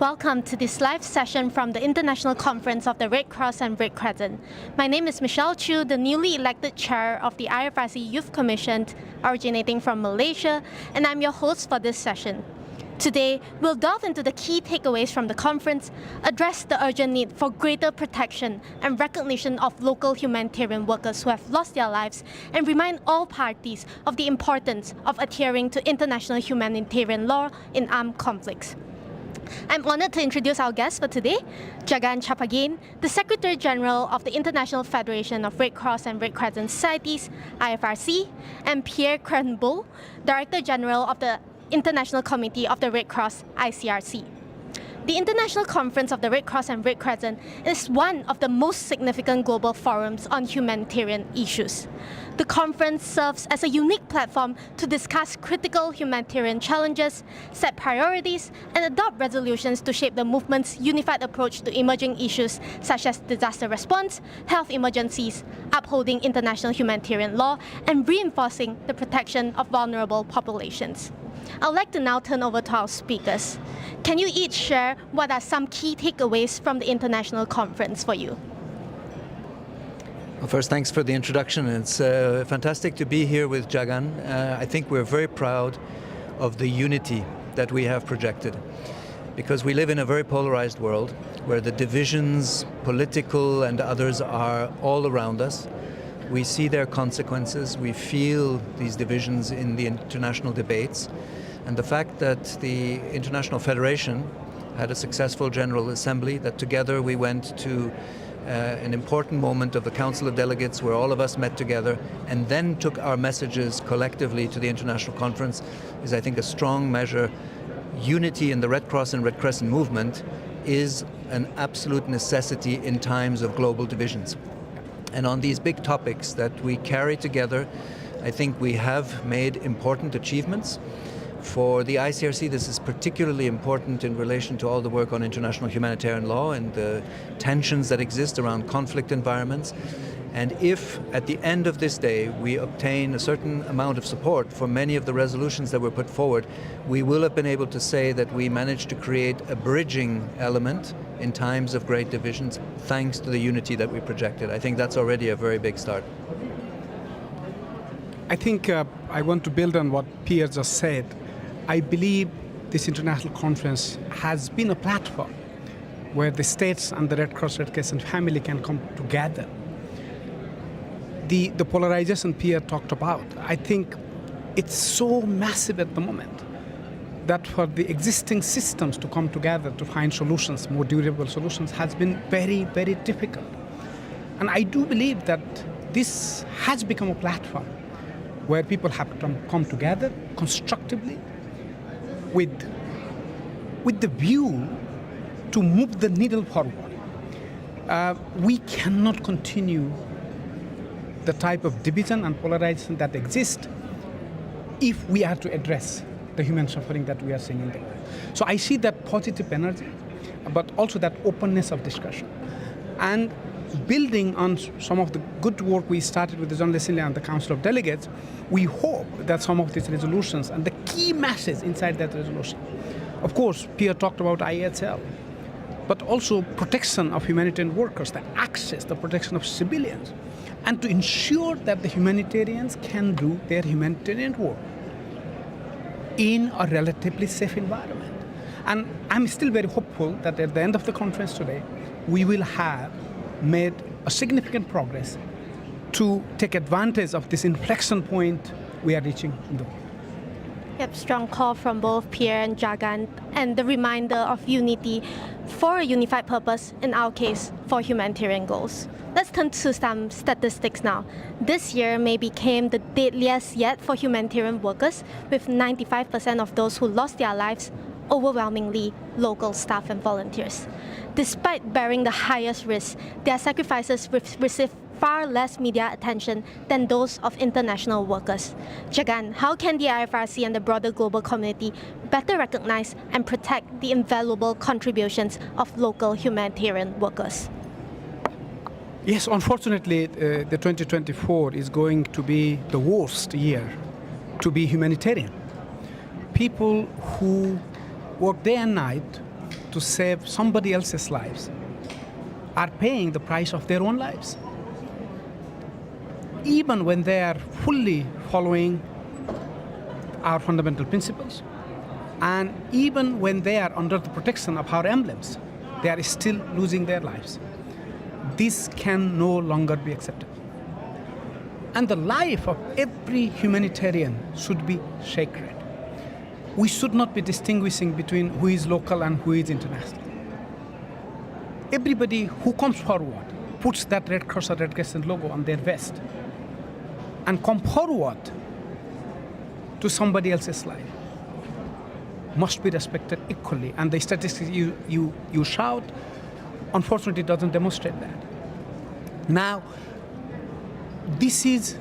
Welcome to this live session from the International Conference of the Red Cross and Red Crescent. My name is Michelle Chu, the newly elected chair of the IFRC Youth Commission originating from Malaysia, and I'm your host for this session. Today, we'll delve into the key takeaways from the conference, address the urgent need for greater protection and recognition of local humanitarian workers who have lost their lives, and remind all parties of the importance of adhering to international humanitarian law in armed conflicts. I'm honored to introduce our guest for today, Jagan Chapagain, the Secretary General of the International Federation of Red Cross and Red Crescent Societies, IFRC, and Pierre Krenbull, Director General of the International Committee of the Red Cross, ICRC. The International Conference of the Red Cross and Red Crescent is one of the most significant global forums on humanitarian issues. The conference serves as a unique platform to discuss critical humanitarian challenges, set priorities, and adopt resolutions to shape the movement's unified approach to emerging issues such as disaster response, health emergencies, upholding international humanitarian law, and reinforcing the protection of vulnerable populations. I'd like to now turn over to our speakers. Can you each share what are some key takeaways from the international conference for you? Well, first, thanks for the introduction. It's fantastic to be here with Jagan. I think we're very proud of the unity that we have projected, because we live in a very polarized world where the divisions, political and others, are all around us. We see their consequences, we feel these divisions in the international debates, and the fact that the International Federation had a successful General Assembly, that together we went to an important moment of the Council of Delegates where all of us met together and then took our messages collectively to the International Conference, is, I think, a strong measure. Unity in the Red Cross and Red Crescent movement is an absolute necessity in times of global divisions. And on these big topics that we carry together, I think we have made important achievements. For the ICRC, this is particularly important in relation to all the work on international humanitarian law and the tensions that exist around conflict environments. And if, at the end of this day, we obtain a certain amount of support for many of the resolutions that were put forward, we will have been able to say that we managed to create a bridging element in times of great divisions, thanks to the unity that we projected. I think that's already a very big start. I think I want to build on what Pierre just said. I believe this international conference has been a platform where the states and the Red Cross, Red Crescent family can come together. The polarization Pierre talked about, I think it's so massive at the moment that for the existing systems to come together to find solutions, more durable solutions, has been very, very difficult. And I do believe that this has become a platform where people have come together constructively with the view to move the needle forward. We cannot continue the type of division and polarization that exists if we are to address the human suffering that we are seeing in the world. So I see that positive energy, but also that openness of discussion. And building on some of the good work we started with the General Assembly and the Council of Delegates, we hope that some of these resolutions and the key message inside that resolution, of course, Pierre talked about IHL, but also protection of humanitarian workers, the access, the protection of civilians, and to ensure that the humanitarians can do their humanitarian work in a relatively safe environment. And I'm still very hopeful that at the end of the conference today, we will have made a significant progress to take advantage of this inflection point we are reaching in the world. Yep, strong call from both Pierre and Jagan, and the reminder of unity for a unified purpose, in our case, for humanitarian goals. Let's turn to some statistics now. This year may become the deadliest yet for humanitarian workers, with 95% of those who lost their lives overwhelmingly local staff and volunteers. Despite bearing the highest risk, their sacrifices receive far less media attention than those of international workers. Jagan, how can the IFRC and the broader global community better recognize and protect the invaluable contributions of local humanitarian workers? Yes, unfortunately, the 2024 is going to be the worst year to be humanitarian. People who work day and night to save somebody else's lives are paying the price of their own lives. Even when they are fully following our fundamental principles, and even when they are under the protection of our emblems, they are still losing their lives. This can no longer be accepted. And the life of every humanitarian should be sacred. We should not be distinguishing between who is local and who is international. Everybody who comes forward puts that Red Cross or Red Crescent logo on their vest and come forward to somebody else's life must be respected equally. And the statistics you shout, unfortunately, doesn't demonstrate that. Now, this is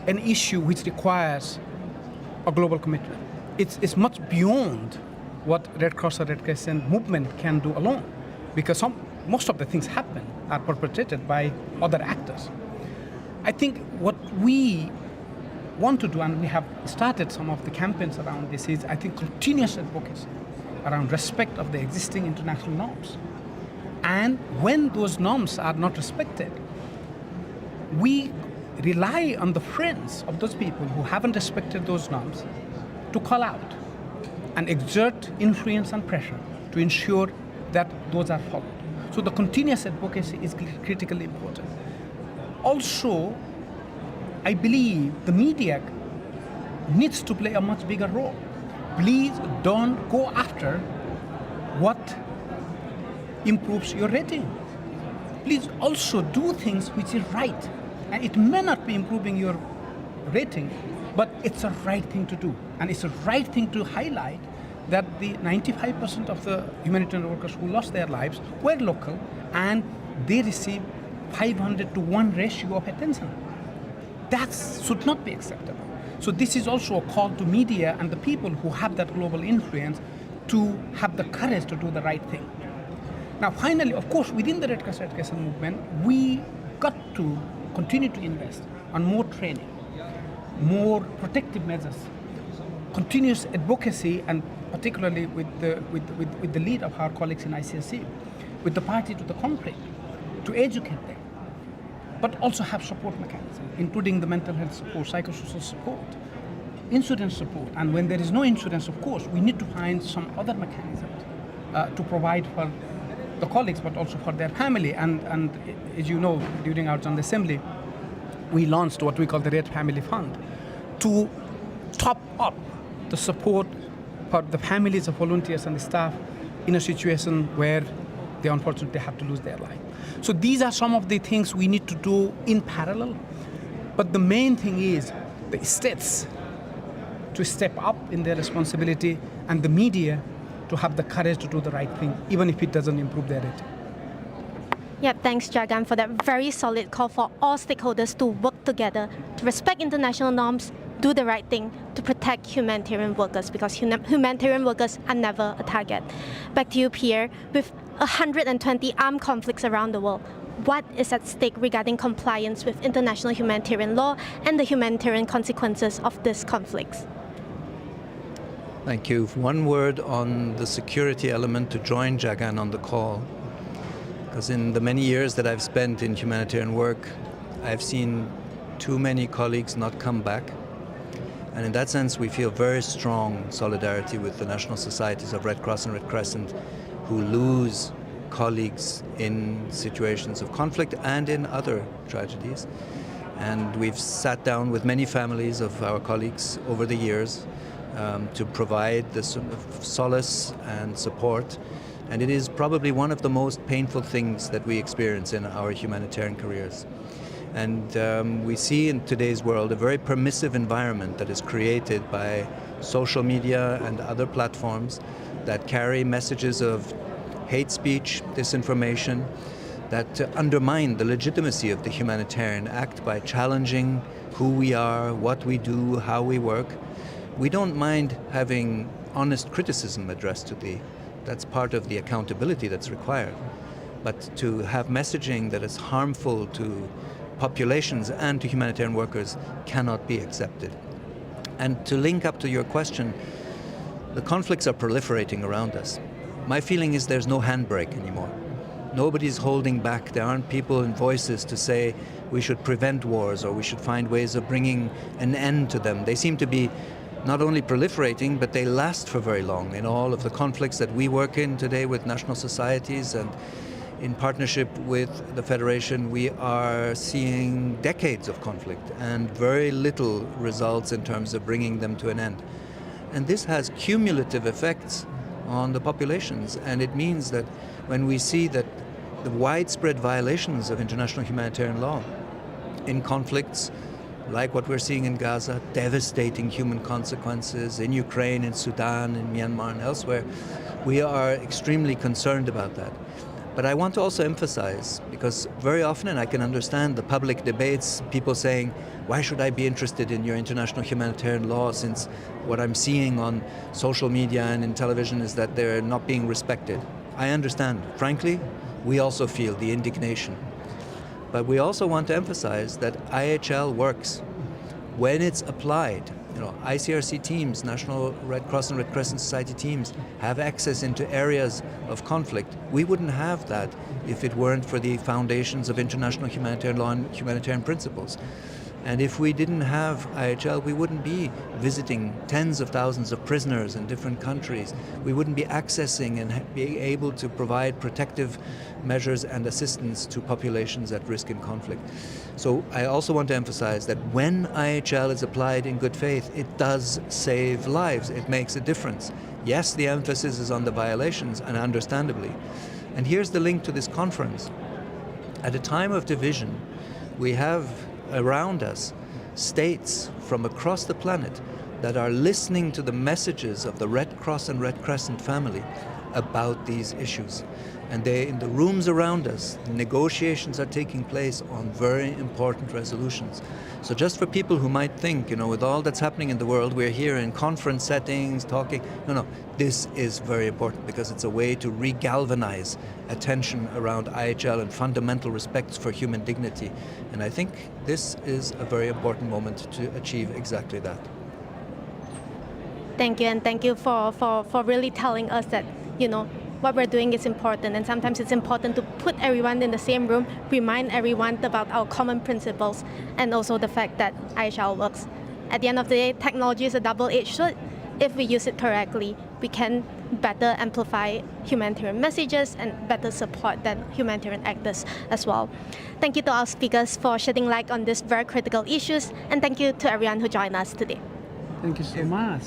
an issue which requires a global commitment. It's much beyond what Red Cross or Red Crescent movement can do alone, because most of the things happen are perpetrated by other actors. I think what we want to do, and we have started some of the campaigns around this, is I think continuous advocacy around respect of the existing international norms. And when those norms are not respected, we rely on the friends of those people who haven't respected those norms to call out and exert influence and pressure to ensure that those are followed. So the continuous advocacy is critically important. Also, I believe the media needs to play a much bigger role. Please don't go after what improves your rating. Please also do things which is right. And it may not be improving your rating, but it's a right thing to do. And it's a right thing to highlight that the 95% of the humanitarian workers who lost their lives were local, and they received 500 to 1 ratio of attention. That should not be acceptable. So this is also a call to media and the people who have that global influence to have the courage to do the right thing. Now, finally, of course, within the Red Cross Red Crescent movement, we got to continue to invest on more training, more protective measures, continuous advocacy, and particularly with the lead of our colleagues in ICRC, with the party to the conflict, to educate them, but also have support mechanisms, including the mental health support, psychosocial support, insurance support. And when there is no insurance, of course, we need to find some other mechanisms to provide for the colleagues, but also for their family. And as you know, during our General Assembly, we launched what we call the Red Family Fund to top up the support for the families of volunteers and the staff in a situation where they unfortunately have to lose their life. So these are some of the things we need to do in parallel. But the main thing is the states to step up in their responsibility, and the media to have the courage to do the right thing, even if it doesn't improve their rating. Yeah, thanks, Jagan, for that very solid call for all stakeholders to work together to respect international norms, do the right thing to protect humanitarian workers, because humanitarian workers are never a target. Back to you, Pierre. With 120 armed conflicts around the world, what is at stake regarding compliance with international humanitarian law and the humanitarian consequences of these conflicts? Thank you. One word on the security element to join Jagan on the call. Because in the many years that I've spent in humanitarian work, I've seen too many colleagues not come back. And in that sense, we feel very strong solidarity with the national societies of Red Cross and Red Crescent who lose colleagues in situations of conflict and in other tragedies. And we've sat down with many families of our colleagues over the years to provide this sort of solace and support. And it is probably one of the most painful things that we experience in our humanitarian careers. And we see in today's world a very permissive environment that is created by social media and other platforms that carry messages of hate speech, disinformation, that undermine the legitimacy of the humanitarian act by challenging who we are, what we do, how we work. We don't mind having honest criticism addressed to thee. That's part of the accountability that's required. But to have messaging that is harmful to populations and to humanitarian workers cannot be accepted. And to link up to your question, the conflicts are proliferating around us. my feeling is there's no handbrake anymore. Nobody's holding back. There aren't people and voices to say we should prevent wars or we should find ways of bringing an end to them. They seem to be not only proliferating, but they last for very long. In all of the conflicts that we work in today with national societies and in partnership with the Federation, we are seeing decades of conflict and very little results in terms of bringing them to an end. And this has cumulative effects on the populations, and it means that when we see that the widespread violations of international humanitarian law in conflicts like what we're seeing in Gaza, devastating human consequences in Ukraine, in Sudan, in Myanmar and elsewhere, we are extremely concerned about that. But I want to also emphasize, because very often, and I can understand the public debates, people saying, why should I be interested in your international humanitarian law since what I'm seeing on social media and in television is that they're not being respected. I understand. Frankly, we also feel the indignation. But we also want to emphasize that IHL works when it's applied. ICRC teams, National Red Cross and Red Crescent Society teams, have access into areas of conflict. We wouldn't have that if it weren't for the foundations of international humanitarian law and humanitarian principles. And if we didn't have IHL, we wouldn't be visiting tens of thousands of prisoners in different countries. We wouldn't be accessing and being able to provide protective measures and assistance to populations at risk in conflict. So I also want to emphasize that when IHL is applied in good faith, it does save lives. It makes a difference. Yes, the emphasis is on the violations, and understandably. And here's the link to this conference. At a time of division, we have around us states from across the planet that are listening to the messages of the Red Cross and Red Crescent family about these issues. And in the rooms around us, negotiations are taking place on very important resolutions. So just for people who might think, with all that's happening in the world, we're here in conference settings talking. No, this is very important because it's a way to re-galvanize attention around IHL and fundamental respects for human dignity. And I think this is a very important moment to achieve exactly that. Thank you, and thank you for really telling us that, what we're doing is important, and sometimes it's important to put everyone in the same room, remind everyone about our common principles, and also the fact that IHL works. At the end of the day, technology is a double-edged sword. If we use it correctly, we can better amplify humanitarian messages and better support the humanitarian actors as well. Thank you to our speakers for shedding light on these very critical issues, and thank you to everyone who joined us today. Thank you so much.